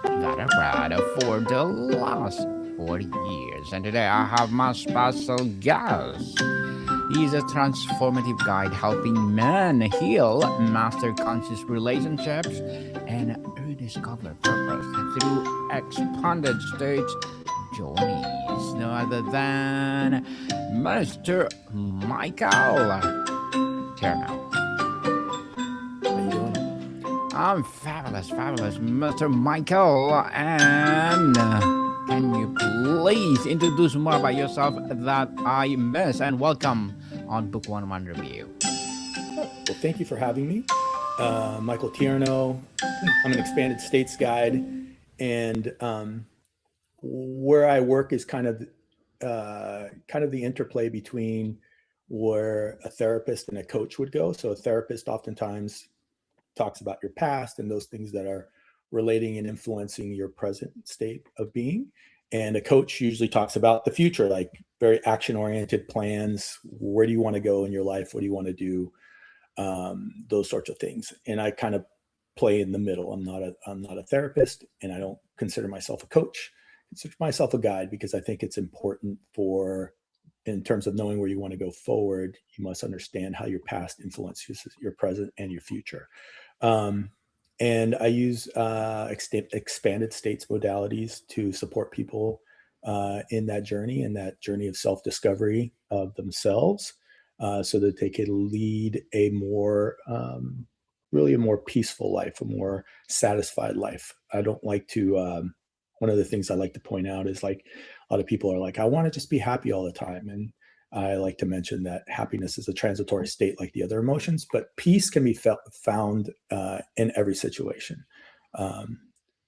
that I've read for the last 40 years. And today I have my special guest. He's a transformative guide helping men heal, master conscious relationships, and rediscover purpose through expanded stage journeys. No other than Mr. Michael Tierno. How you doing? I'm fabulous, fabulous, Mr. Michael. And can you please introduce more about yourself that I miss? And welcome on Book One Review. Well, thank you for having me. Michael Tierno. I'm an expanded states guide, and where I work is kind of the interplay between where a therapist and a coach would go. So a therapist oftentimes talks about your past and those things that are relating and influencing your present state of being. And a coach usually talks about the future, like very action-oriented plans. Where do you want to go in your life? What do you want to do? Those sorts of things. And I kind of play in the middle. I'm not a therapist, and I don't consider myself a coach. I consider myself a guide because I think it's important in terms of knowing where you want to go forward, you must understand how your past influences your present and your future. And I use expanded states modalities to support people in that journey of self-discovery of themselves, so that they can lead a more peaceful life, a more satisfied life. I don't like to. One of the things I like to point out is, like, a lot of people are like, I want to just be happy all the time. And I like to mention that happiness is a transitory state like the other emotions, but peace can be found in every situation.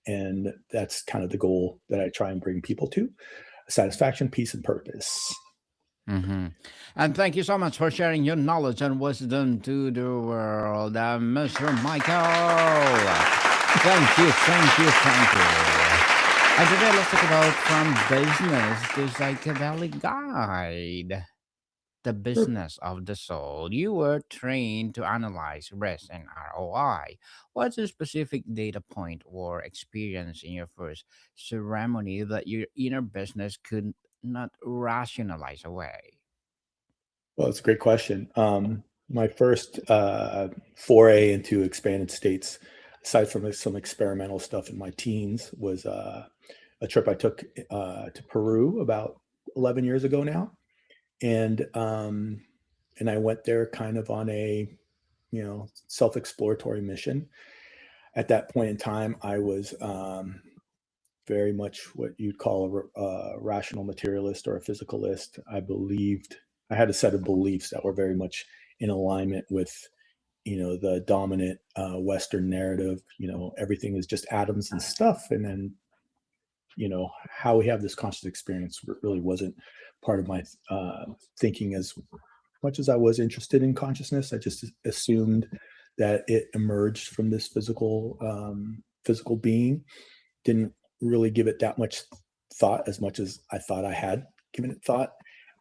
And that's kind of the goal that I try and bring people to: satisfaction, peace, and purpose. Mm-hmm. And thank you so much for sharing your knowledge and wisdom to the world, Mr. Michael. Thank you, thank you, thank you. And today let's talk about from business to psychedelic guide. The Sure. business of the soul. You were trained to analyze risk and ROI. What's a specific data point or experience in your first ceremony that your inner business could not rationalize away? Well, it's a great question. My first foray into expanded states, aside from some experimental stuff in my teens, was a trip I took to Peru about 11 years ago now, and I went there kind of on a self-exploratory mission. At that point in time, I was very much what you'd call a rational materialist or a physicalist. I had a set of beliefs that were very much in alignment with the dominant Western narrative. Everything is just atoms and stuff, and then how we have this conscious experience really wasn't part of my thinking as much as I was interested in consciousness. I just assumed that it emerged from this physical being. Didn't really give it that much thought, as much as I thought I had given it thought.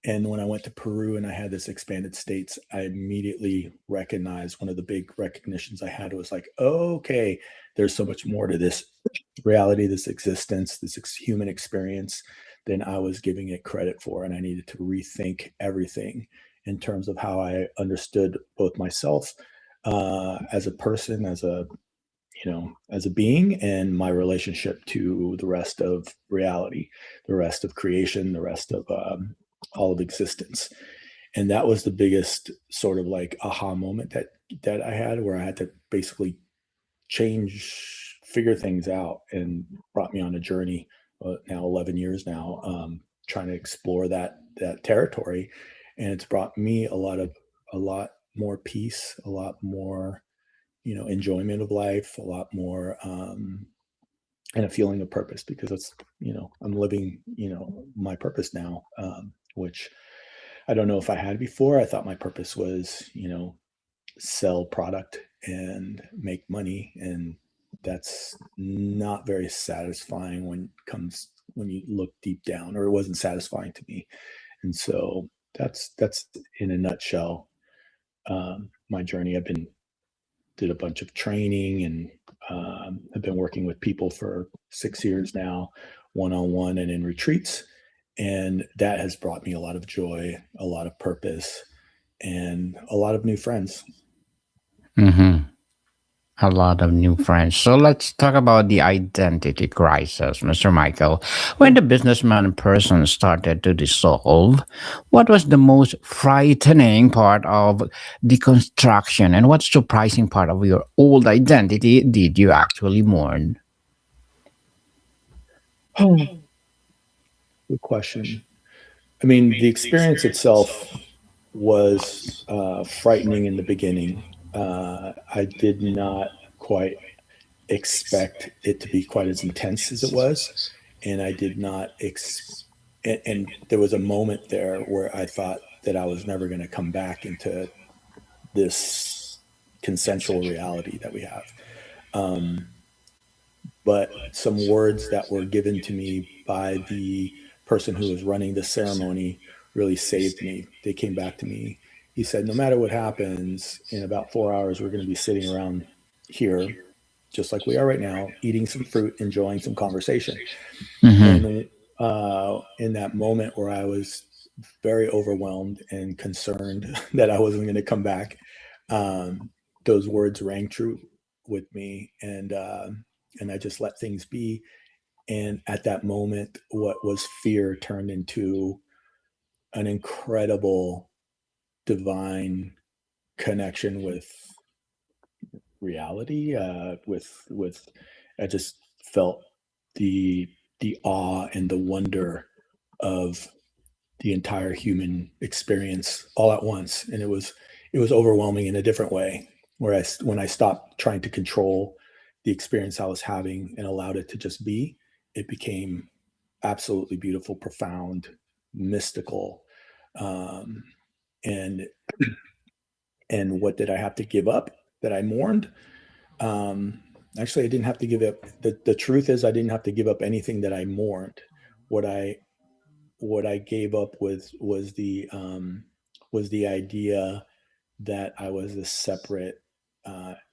And when I went to Peru and I had this expanded states, I immediately recognized, one of the big recognitions I had was like, oh, okay, there's so much more to this reality, this existence, this human experience than I was giving it credit for. And I needed to rethink everything in terms of how I understood both myself as a person, as a being, and my relationship to the rest of reality, the rest of creation, the rest of all of existence. And that was the biggest sort of like aha moment that I had, where I had to basically figure things out, and brought me on a journey now 11 years now, trying to explore that territory. And it's brought me a lot more peace, a lot more enjoyment of life, a lot more and a feeling of purpose, because it's I'm living my purpose now, which I don't know if I had before. I thought my purpose was sell product and make money, and that's not very satisfying when you look deep down, or it wasn't satisfying to me. And so that's in a nutshell my journey. Did a bunch of training, and have I've been working with people for 6 years now, one on one and in retreats. And that has brought me a lot of joy, a lot of purpose, and a lot of new friends. Mm-hmm. A lot of new friends. So let's talk about the identity crisis, Mr. Michael. When Sure. the businessman person started to dissolve, what was the most frightening part of deconstruction and what surprising part of your old identity did you actually mourn? Good question. I mean, the experience itself was frightening in the beginning. I did not quite expect it to be quite as intense as it was, and I did not and there was a moment there where I thought that I was never going to come back into this consensual reality that we have. Um, but some words that were given to me by the person who was running the ceremony really saved me. They came back to me. He said, "No matter what happens, in about 4 hours, we're going to be sitting around here, just like we are right now, eating some fruit, enjoying some conversation." Mm-hmm. And in that moment where I was very overwhelmed and concerned that I wasn't going to come back, um, those words rang true with me, and I just let things be. And at that moment, what was fear turned into an incredible divine connection with reality. With I just felt the the awe and the wonder of the entire human experience all at once, and it was overwhelming in a different way. Where when I stopped trying to control the experience I was having and allowed it to just be, it became absolutely beautiful, profound, mystical. Um, and and what did I have to give up that I mourned? Um, Actually, I didn't have to give up. The truth is, I didn't have to give up anything that I mourned. What I what I gave up was the idea that I was a separate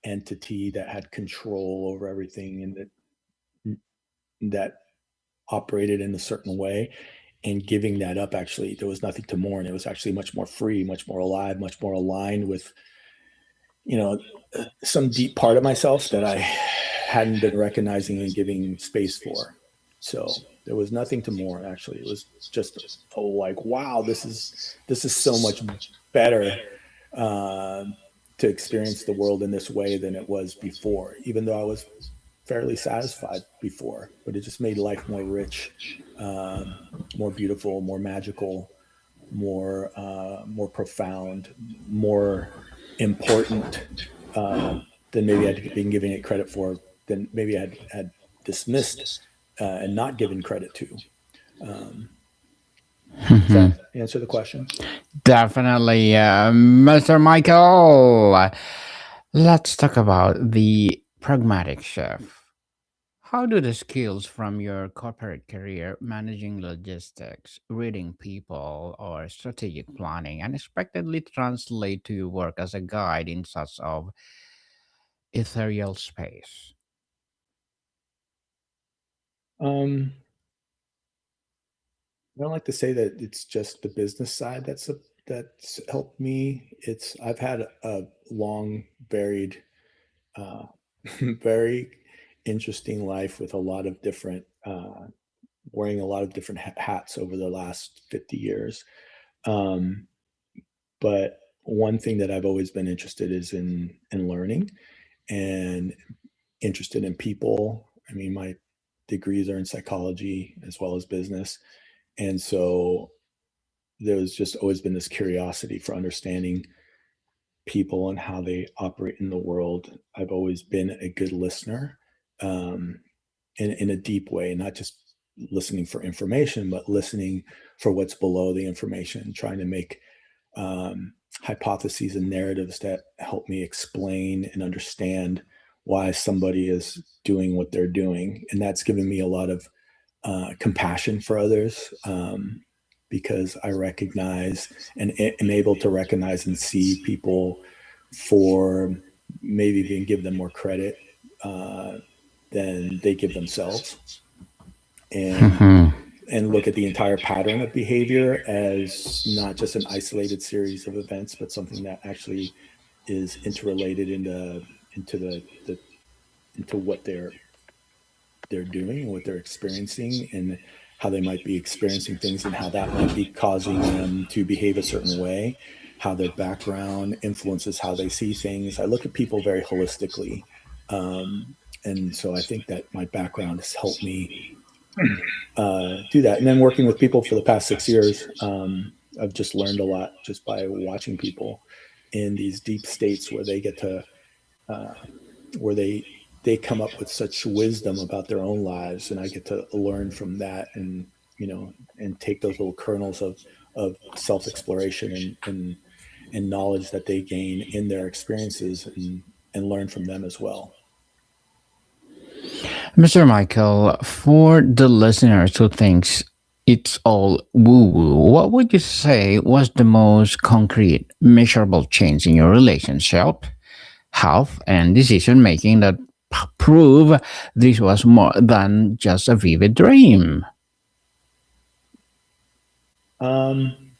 entity that had control over everything, and that operated in a certain way. And giving that up, actually, there was nothing to mourn. It was actually much more free, much more alive, much more aligned with, you know, some deep part of myself that I hadn't been recognizing and giving space for. So there was nothing to mourn. Actually, it was just, oh, like, wow, this is so much better, uh, to experience the world in this way than it was before. Even though I was fairly satisfied before, but it just made life more rich, more beautiful, more magical, more profound, more important, uh, than maybe I'd been giving it credit for, than maybe had dismissed, and not given credit to. Um, does that answer the question? Definitely, Mr. Michael. Let's talk about the pragmatic chef. How do the skills from your corporate career, managing logistics, reading people, or strategic planning, unexpectedly translate to your work as a guide in such of ethereal space? Um, I don't like to say that it's just the business side that's helped me. It's I've had a long, varied, uh, very interesting life with a lot of different, wearing a lot of different hats over the last 50 years. Um, but one thing that I've always been interested is in learning and interested in people. I mean, my degrees are in psychology as well as business, and so there's just always been this curiosity for understanding people and how they operate in the world. I've always been a good listener, um, in a deep way, not just listening for information, but listening for what's below the information, trying to make, hypotheses and narratives that help me explain and understand why somebody is doing what they're doing. And that's given me a lot of, compassion for others, because I recognize and am able to recognize and see people for maybe even give them more credit, uh, than they give themselves, and Mhm. and look at the entire pattern of behavior as not just an isolated series of events, but something that actually is interrelated into the into what they're doing, what they're experiencing, and how they might be experiencing things, and how that might be causing them to behave a certain way, how their background influences how they see things. I look at people very holistically. Um, and so I think that my background has helped me do that. And then working with people for the past 6 years, I've just learned a lot just by watching people in these deep states where they get to uh, where they come up with such wisdom about their own lives, and I get to learn from that, and and take those little kernels of self exploration and knowledge that they gain in their experiences, and learn from them as well. Mr. Michael, for the listeners who thinks it's all woo-woo, what would you say was the most concrete, measurable change in your relationship, health, and decision making that prove this was more than just a vivid dream? Um,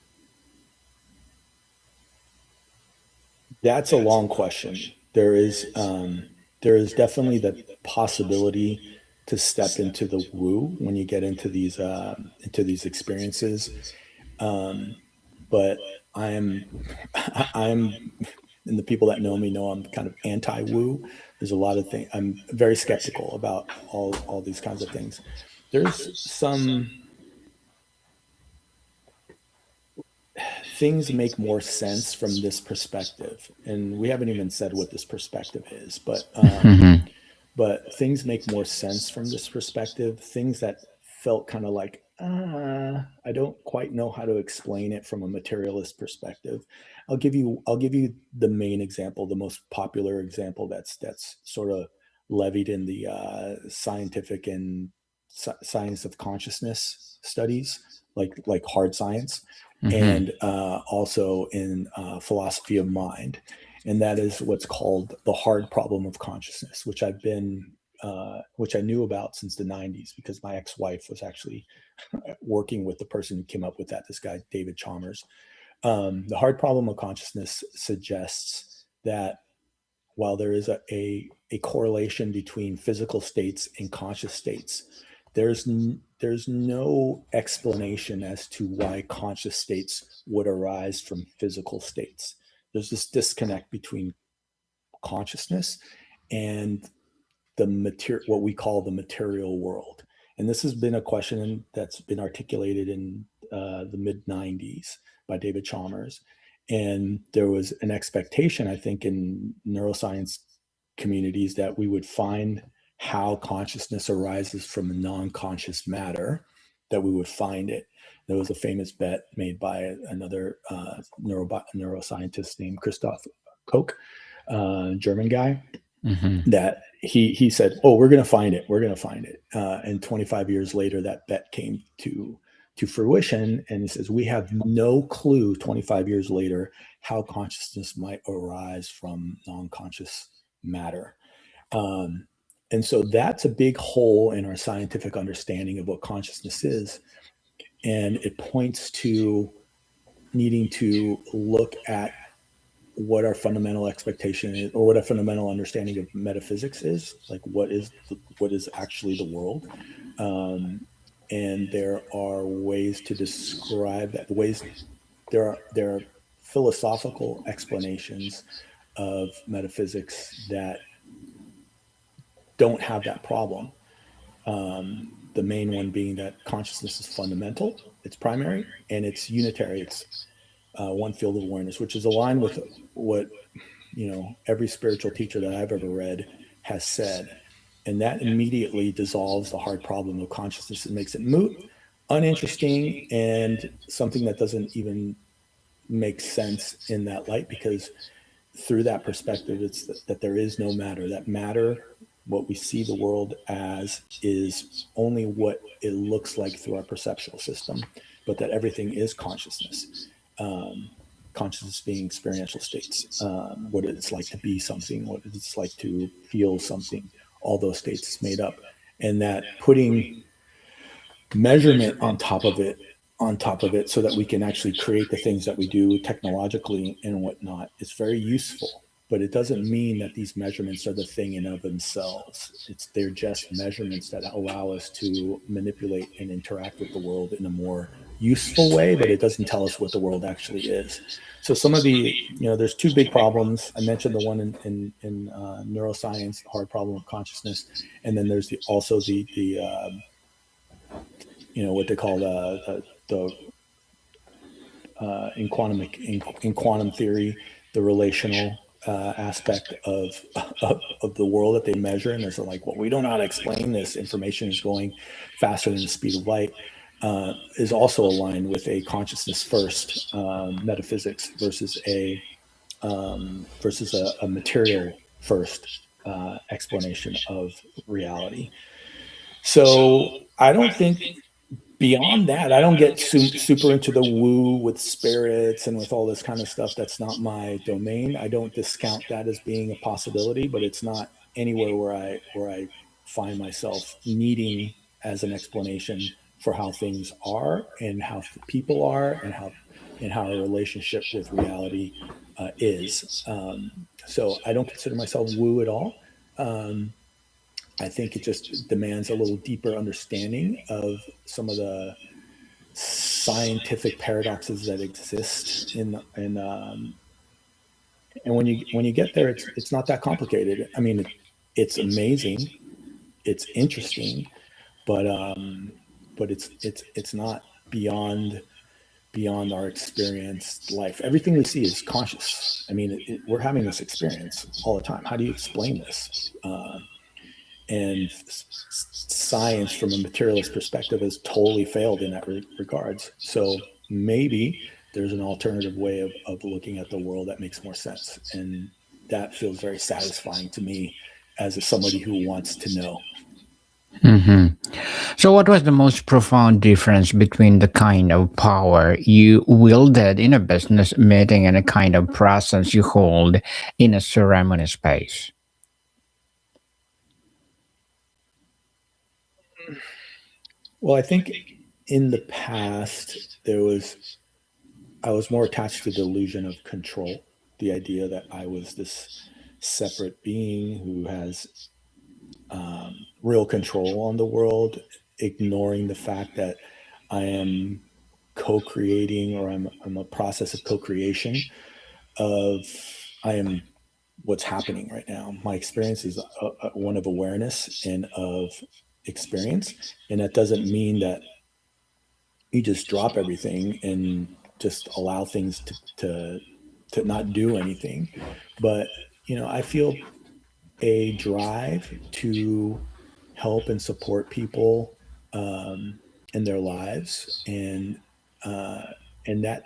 that's a long question. There is definitely the possibility to step into the woo when you get into these experiences. Um, but I'm I'm and the people that know me know I'm kind of anti woo. There's a lot of things. I'm very skeptical about all these kinds of things. There's some things make more sense from this perspective, and we haven't even said what this perspective is, Mhm. but things make more sense from this perspective. Things that felt kind of like, I don't quite know how to explain it from a materialist perspective. I'll give you the main example, the most popular example that's sort of levied in the scientific and science of consciousness studies, like hard science, Mhm. and also in philosophy of mind, and that is what's called the hard problem of consciousness, which I knew about since the 90s, because my ex-wife was actually working with the person who came up with that, this guy David Chalmers. The hard problem of consciousness suggests that while there is a correlation between physical states and conscious states, there's no explanation as to why conscious states would arise from physical states. There's this disconnect between consciousness and what we call the material world. And this has been a question that's been articulated in the mid 90s by David Chalmers. And there was an expectation, I think, in neuroscience communities that we would find how consciousness arises from non-conscious matter, that we would find it. There was a famous bet made by another neuroscientist named Christoph Koch, German guy, Mhm. that he said, "Oh, we're going to find it. We're going to find it." And 25 years later, that bet came to fruition, and he says, "We have no clue 25 years later how consciousness might arise from non-conscious matter." Um, and so that's a big hole in our scientific understanding of what consciousness is, and it points to needing to look at what our fundamental expectation is, or what a fundamental understanding of metaphysics is, like what is actually the world. um, and there are ways to describe that. There are philosophical explanations of metaphysics that don't have that problem. The main one being that consciousness is fundamental, it's primary, and it's unitary. It's one field of awareness, which is aligned with what every spiritual teacher that I've ever read has said. And that immediately dissolves the hard problem of consciousness and makes it moot, uninteresting, and something that doesn't even make sense in that light, because through that perspective, it's that there is no matter. That matter, what we see the world as, is only what it looks like through our perceptual system, but that everything is consciousness. Um, Consciousness being experiential states, what it's like to be something, what it's like to feel something, all those states is made up, and that putting measurement on top of it so that we can actually create the things that we do technologically and whatnot is very useful. But it doesn't mean that these measurements are the thing in of themselves. They're just measurements that allow us to manipulate and interact with the world in a more useful way, but it doesn't tell us what the world actually is. So some of there's two big problems. I mentioned the one in neuroscience, the hard problem of consciousness, and then there's also the what they call the in quantum theory, the relational aspect of the world that they measure, and they're like, well, we don't know how to explain this. Information is going faster than the speed of light. Is also aligned with a consciousness first metaphysics versus a material first explanation of reality. So I don't think beyond that, I don't get super into the woo with spirits and with all this kind of stuff. That's not my domain. I don't discount that as being a possibility, but it's not anywhere where I find myself needing as an explanation for how things are and how people are and how our relationship with reality is. So I don't consider myself woo at all. I think it just demands a little deeper understanding of some of the scientific paradoxes that exist and when you get there, it's not that complicated. I mean, it's amazing, it's interesting, but it's not beyond our experienced life. Everything we see is conscious. I mean, we're having this experience all the time. How do you explain this? And science from a materialist perspective has totally failed in that regards. So maybe there's an alternative way of looking at the world that makes more sense. And that feels very satisfying to me as somebody who wants to know. Mm-hmm. So what was the most profound difference between the kind of power you wielded in a business meeting and a kind of presence you hold in a ceremony space? Well, I think in the past, I was more attached to the illusion of control, the idea that I was this separate being who has real control on the world, ignoring the fact that I am co-creating, or I'm a process of co-creation of I am what's happening right now. My experience is one of awareness and of experience, and that doesn't mean that you just drop everything and just allow things to not do anything. But I feel a drive to help and support people in their lives, and that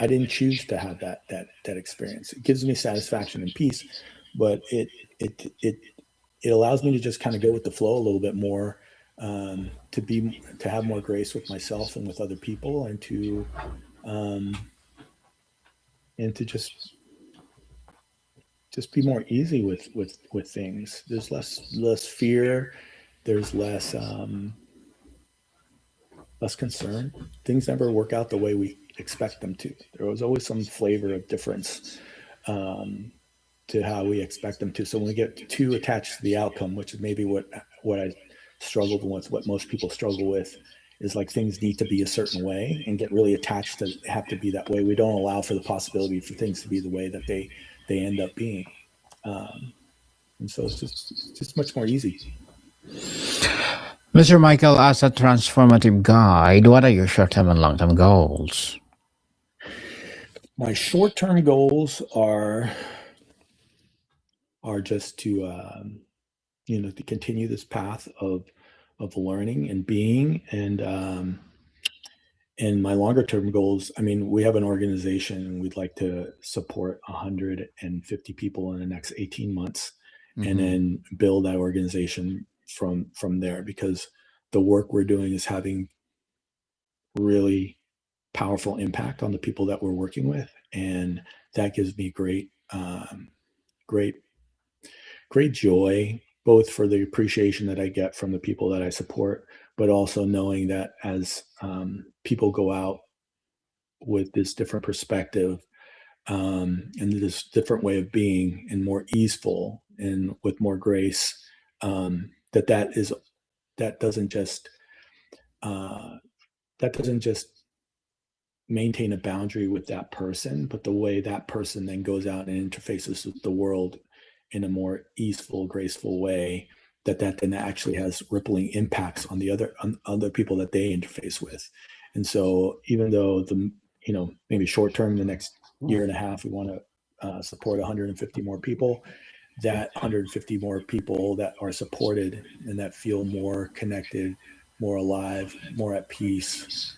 I didn't choose to have that experience. It gives me satisfaction and peace, but it allows me to just kind of go with the flow a little bit more, to have more grace with myself and with other people, and to just be more easy with things. There's less fear. There's less concern. Things never work out the way we expect them to. There was always some flavor of difference to how we expect them to. So when we get too attached to the outcome, which is maybe what I struggled with, what most people struggle with, is like things need to be a certain way and get really attached to have to be that way. We don't allow for the possibility for things to be the way that they end up being. And so it's just much more easy. Mr. Michael, as a transformative guide, what are your short-term and long-term goals? My short-term goals are just to to continue this path of learning and being, and my longer term goals. I mean, we have an organization, and we'd like to support 150 people in the next 18 months, and then build that organization from there, because the work we're doing is having really powerful impact on the people that we're working with, and that gives me great joy, both for the appreciation that I get from the people that I support, but also knowing that as people go out with this different perspective and this different way of being and more easeful and with more grace, that doesn't just that doesn't just maintain a boundary with that person, but the way that person then goes out and interfaces with the world in a more easeful, graceful way, that then actually has rippling impacts on the other people that they interface with. And so even though maybe short term, the next year and a half, we want to support 150 more people, that 150 more people that are supported and that feel more connected, more alive, more at peace,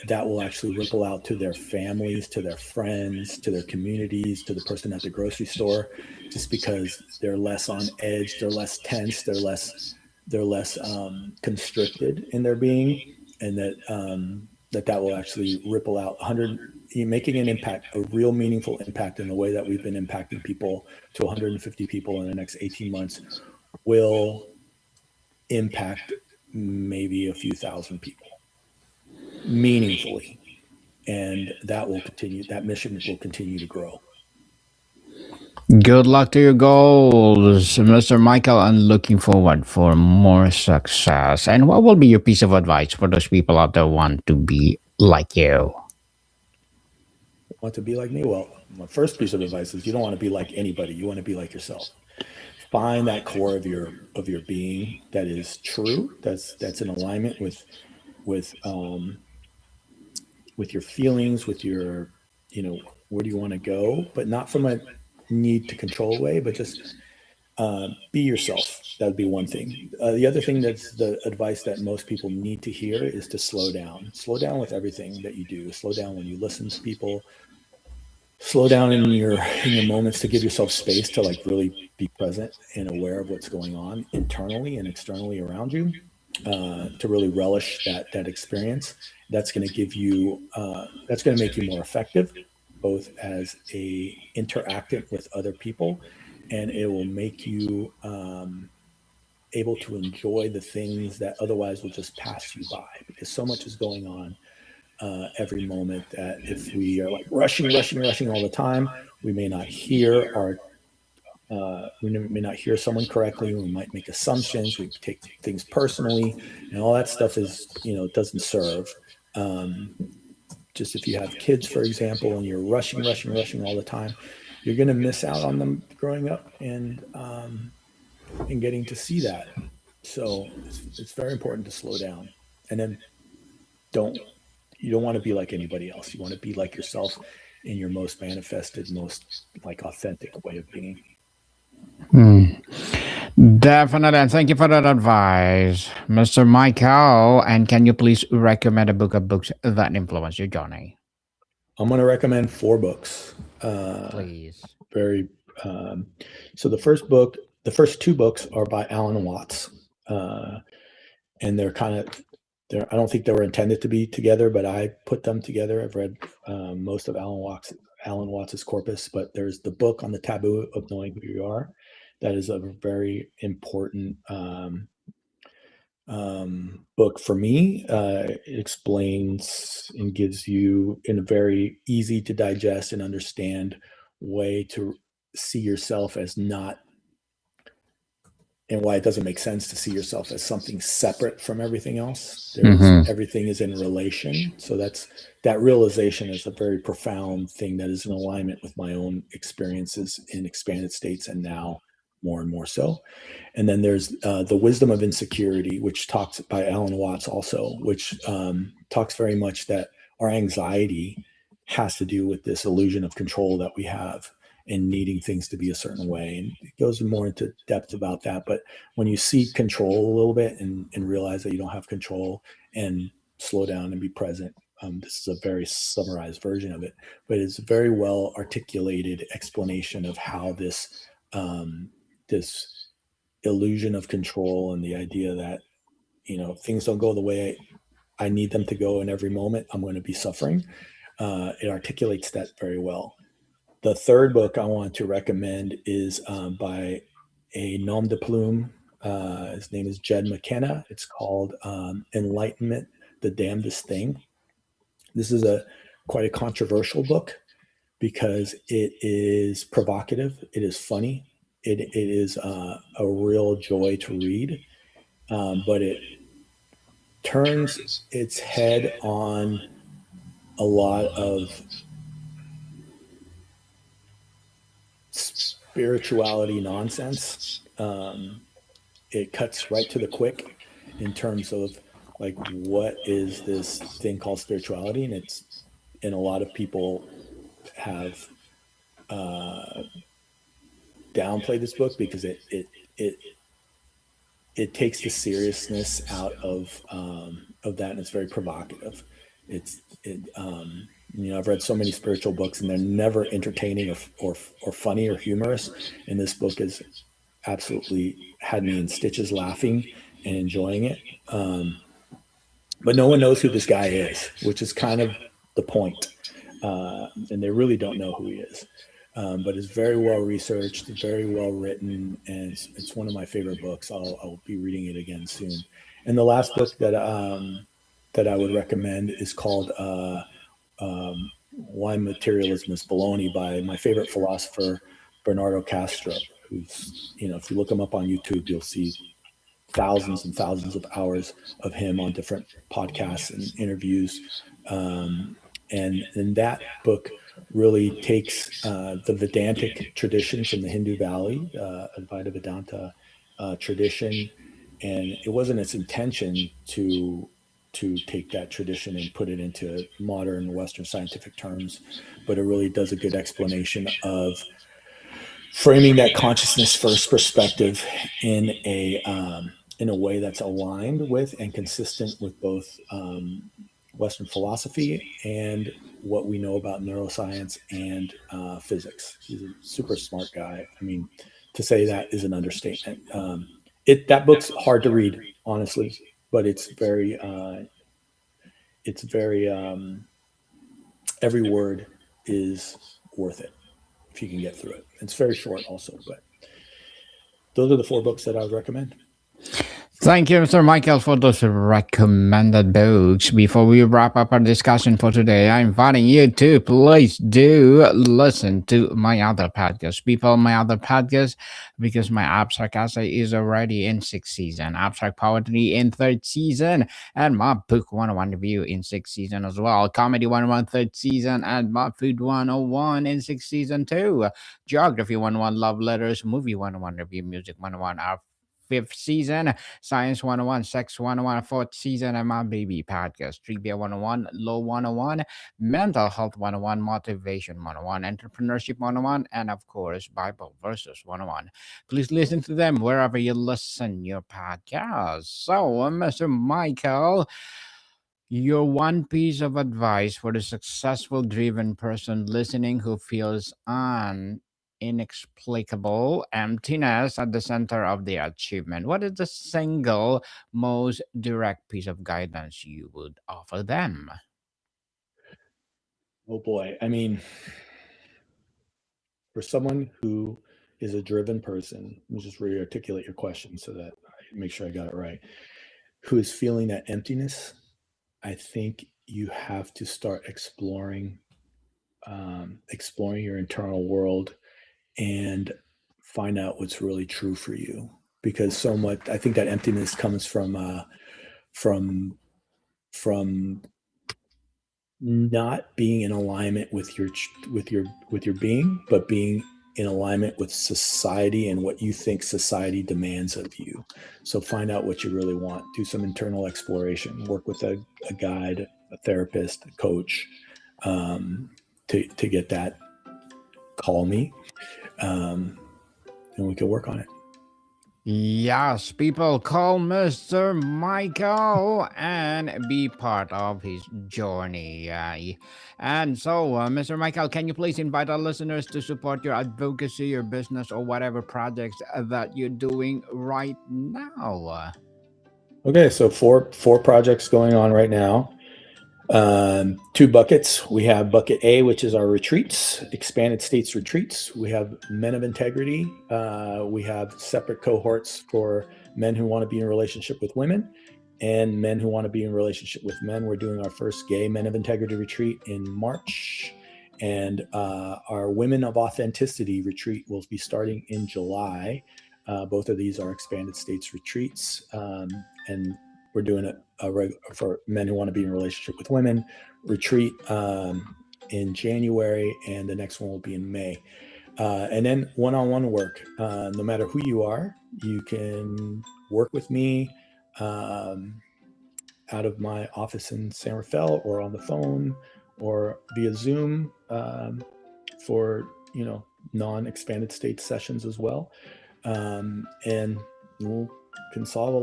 that will actually ripple out to their families, to their friends, to their communities, to the person at the grocery store, just because they're less on edge, they're less tense, they're less constricted in their being, and that will actually ripple out 100, making an impact, a real meaningful impact in the way that we've been impacting people to 150 people in the next 18 months will impact maybe a few thousand people meaningfully, and that mission will continue to grow. Good luck to your goals, Mr. Michael, and looking forward for more success. And what will be your piece of advice for those people out there who want to be like you? Want to be like me? Well, my first piece of advice is you don't want to be like anybody. You want to be like yourself. Find that core of your being that is true, that's in alignment with your feelings, with your, where do you want to go, but not from a need to control way, but just be yourself. That would be one thing. The other thing, that's the advice that most people need to hear, is to slow down. Slow down with everything that you do. Slow down when you listen to people. Slow down in your moments to give yourself space to really be present and aware of what's going on internally and externally around you, to really relish that experience. That's going to give you that's going to make you more effective, both as a interactant with other people, and it will make you able to enjoy the things that otherwise will just pass you by, because so much is going on every moment, that if we are rushing all the time, we may not hear someone correctly. We might make assumptions. We take things personally, and all that stuff doesn't serve. Just if you have kids, for example, and you're rushing all the time, you're going to miss out on them growing up and getting to see that. So it's very important to slow down, and then you don't want to be like anybody else. You want to be like yourself in your most manifested, most authentic way of being. Definitely. And thank you for that advice, Mr. Michael. And can you please recommend a book of books that influence your journey? I'm going to recommend 4 books. Please. So the first 2 books are by Alan Watts, and they're I don't think they were intended to be together, but I put them together. I've read most of Alan Watts's corpus, but there's the book on the taboo of knowing who you are. That is a very important book for me. It explains and gives you, in a very easy to digest and understand way, to see yourself as not, and why it doesn't make sense to see yourself as something separate from everything else. Everything is in relation. So that realization is a very profound thing that is in alignment with my own experiences in expanded states, and now more and more so. And then there's The Wisdom of Insecurity, which talks by Alan Watts also, which talks very much that our anxiety has to do with this illusion of control that we have, and needing things to be a certain way. And it goes more into depth about that. But when you see control a little bit and realize that you don't have control, and slow down and be present, this is a very summarized version of it, but it's a very well articulated explanation of how this illusion of control, and the idea that, if things don't go the way I need them to go in every moment, I'm going to be suffering. It articulates that very well. The third book I want to recommend is by a nom de plume. His name is Jed McKenna. It's called Enlightenment, the Damnedest Thing. This is quite a controversial book because it is provocative. It is funny. It is a real joy to read, but it turns its head on a lot of spirituality nonsense. It cuts right to the quick in terms of like what is this thing called spirituality, and a lot of people have downplayed this book because it takes the seriousness out of that, and it's very provocative. I've read so many spiritual books, and they're never entertaining or funny or humorous. And this book has absolutely had me in stitches, laughing and enjoying it. But no one knows who this guy is, which is kind of the point. And they really don't know who he is. But it's very well researched, very well written, and it's one of my favorite books. I'll be reading it again soon. And the last book that I would recommend is called Why Materialism is Baloney by my favorite philosopher, Bernardo Castro, who's, if you look him up on YouTube, you'll see thousands and thousands of hours of him on different podcasts and interviews. And that book really takes the Vedantic tradition from the Hindu Valley, Advaita Vedanta tradition, and it wasn't its intention to take that tradition and put it into modern Western scientific terms, but it really does a good explanation of framing that consciousness first perspective in a way that's aligned with and consistent with both Western philosophy and what we know about neuroscience and physics. He's a super smart guy. I mean, to say that is an understatement. That book's hard to read, honestly, but it's very every word is worth it if you can get through it. It's very short also, but those are the 4 books that I would recommend. Thank you, Mr. Michael, for those recommended books. Before we wrap up our discussion for today, I'm inviting you to please do listen to my other podcast. People, my other podcast, because my abstract essay is already in 6th season, abstract poetry in 3rd season, and my book 101 review in 6th season as well, comedy 101 3rd season, and my food 101 in 6th season too, geography 101, love letters, movie 101 review, music 101, our 5th season, Science 101, Sex 101, 4th season, and my baby podcast, Trivia 101, Law 101, Mental Health 101, Motivation 101, Entrepreneurship 101, and of course, Bible Verses 101. Please listen to them wherever you listen your podcast. So, Mr. Michael, your one piece of advice for the successful driven person listening who feels inexplicable emptiness at the center of their achievement. What is the single most direct piece of guidance you would offer them? Oh boy. I mean, for someone who is a driven person, let me just re-articulate your question so that I make sure I got it right, who is feeling that emptiness, I think you have to start exploring your internal world and find out what's really true for you. Because so much, I think that emptiness comes from not being in alignment with your being, but being in alignment with society and what you think society demands of you. So find out what you really want. Do some internal exploration. Work with a guide, a therapist, a coach, to get that. Call me, and we can work on it. Yes, people, call Mr. Michael and be part of his journey. And so, Mr. Michael, can you please invite our listeners to support your advocacy, your business, or whatever projects that you're doing right now? Okay, so four projects going on right now. Two buckets. We have bucket A, which is our retreats, expanded states retreats. We have men of integrity. We have separate cohorts for men who want to be in a relationship with women and men who want to be in a relationship with men. We're doing our first gay men of integrity retreat in March. And our women of authenticity retreat will be starting in July. Both of these are expanded states retreats. And we're doing it for men who want to be in a relationship with women retreat in January, and the next one will be in May. And then one-on-one work. No matter who you are, you can work with me out of my office in San Rafael or on the phone or via Zoom for non-expanded state sessions as well. And we'll can solve a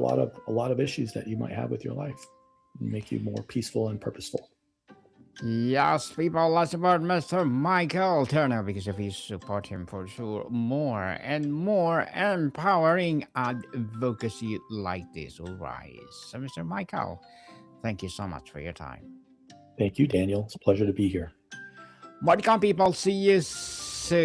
lot of issues that you might have with your life and make you more peaceful and purposeful. Yes, people, let's support Mr. Michael Tierno, because if you support him, for sure, more and more empowering advocacy like this will rise. So, Mr. Michael, thank you so much for your time. Thank you, Daniel. It's a pleasure to be here. Welcome, people. See you soon.